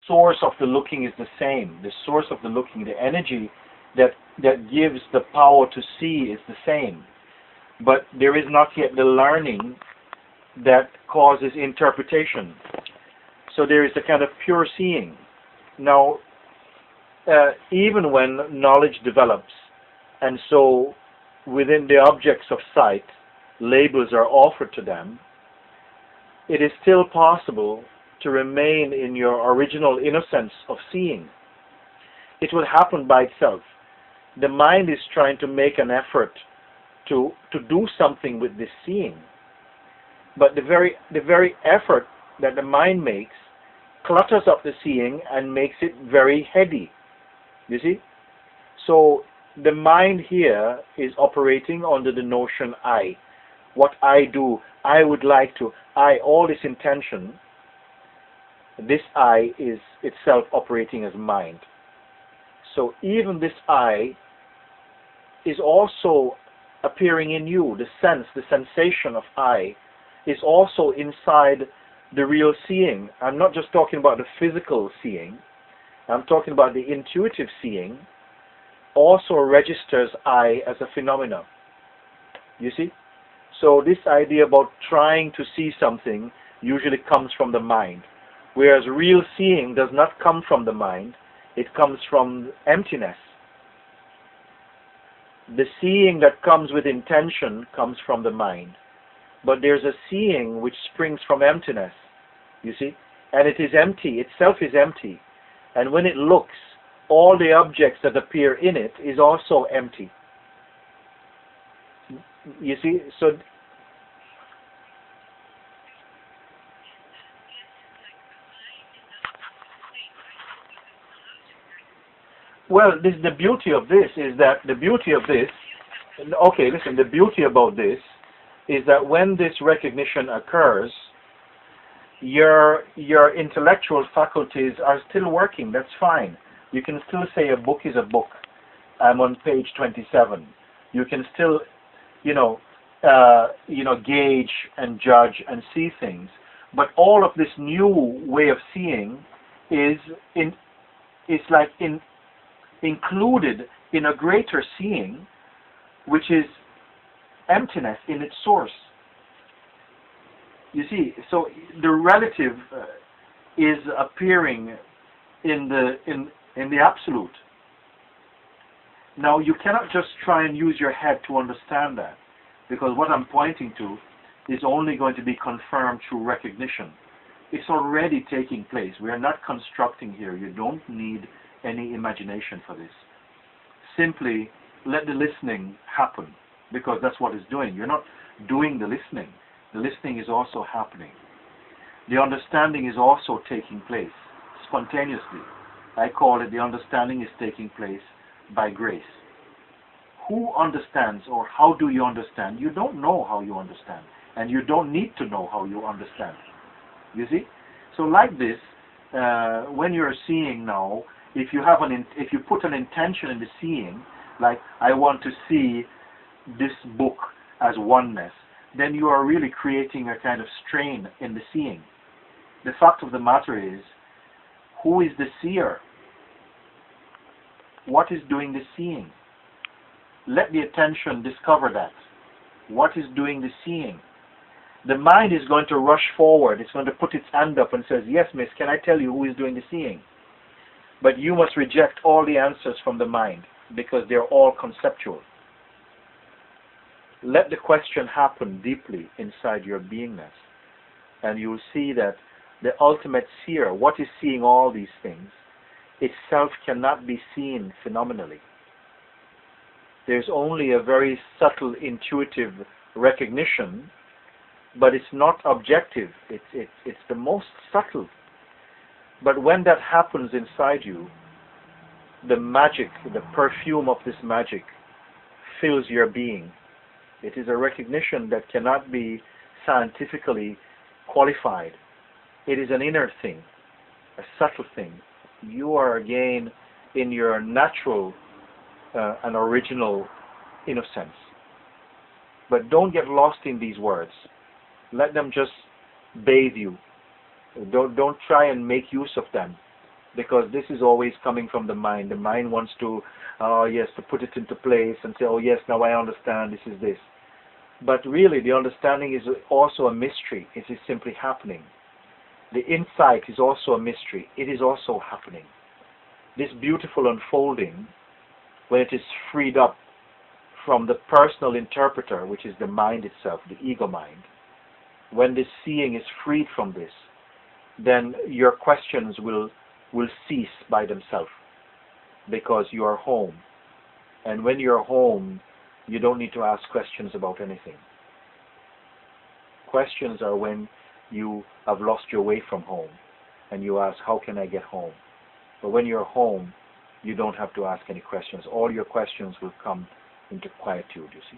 source of the looking is the same. The source of the looking, the energy that gives the power to see is the same. But there is not yet the learning that causes interpretation. So there is a kind of pure seeing. Now, even when knowledge develops, and so within the objects of sight, labels are offered to them, it is still possible to remain in your original innocence of seeing. It will happen by itself. The mind is trying to make an effort to do something with this seeing. But the very effort that the mind makes clutters up the seeing and makes it very heady. You see? So the mind here is operating under the notion I. What I do, I would like to, all this intention, this I is itself operating as mind. So even this I is also appearing in you. The sense, the sensation of I is also inside the real seeing. I'm not just talking about the physical seeing. I'm talking about the intuitive seeing also registers I as a phenomena. You see? So this idea about trying to see something usually comes from the mind. Whereas real seeing does not come from the mind. It comes from emptiness. The seeing that comes with intention comes from the mind. But there's a seeing which springs from emptiness, you see? And it is empty, itself is empty. And when it looks, all the objects that appear in it is also empty. You see? So well, the beauty of this is that the beauty about this is that when this recognition occurs, your intellectual faculties are still working. That's fine. You can still say a book is a book. I'm on page 27. You can still, gauge and judge and see things. But all of this new way of seeing is included in a greater seeing, which is emptiness in its source. You see, so the relative is appearing in the absolute. Now, you cannot just try and use your head to understand that, because what I'm pointing to is only going to be confirmed through recognition. It's already taking place. We are not constructing here. You don't need any imagination for this. Simply let the listening happen, because that's what it's doing. You're not doing the listening. The listening is also happening. The understanding is also taking place spontaneously. I call it the understanding is taking place by grace. Who understands, or how do you understand? You don't know how you understand, and you don't need to know how you understand. You see? So like this, when you're seeing now, if you put an intention in the seeing, like I want to see this book as oneness, then you are really creating a kind of strain in the seeing. The fact of the matter is, who is the seer? What is doing the seeing? Let the attention discover that. What is doing the seeing? The mind is going to rush forward. It's going to put its hand up and says, yes, miss, can I tell you who is doing the seeing? But you must reject all the answers from the mind, because they're all conceptual. Let the question happen deeply inside your beingness, and you'll see that the ultimate seer, what is seeing all these things, itself cannot be seen phenomenally. There's only a very subtle intuitive recognition, but it's not objective. It's the most subtle. But when that happens inside you, the magic, the perfume of this magic fills your being. It is a recognition that cannot be scientifically qualified. It is an inner thing, a subtle thing. You are again in your natural and original innocence. But don't get lost in these words. Let them just bathe you. Don't try and make use of them. because this is always coming from the mind. The mind wants to, yes, to put it into place and say, oh yes, now I understand, this is this. But really, the understanding is also a mystery. It is simply happening. The insight is also a mystery. It is also happening. This beautiful unfolding, when it is freed up from the personal interpreter, which is the mind itself, the ego mind, when this seeing is freed from this, then your questions will cease by themselves, because you are home. And when you're home, you don't need to ask questions about anything. Questions are when you have lost your way from home and you ask, how can I get home? But when you're home, you don't have to ask any questions. All your questions will come into quietude, you see.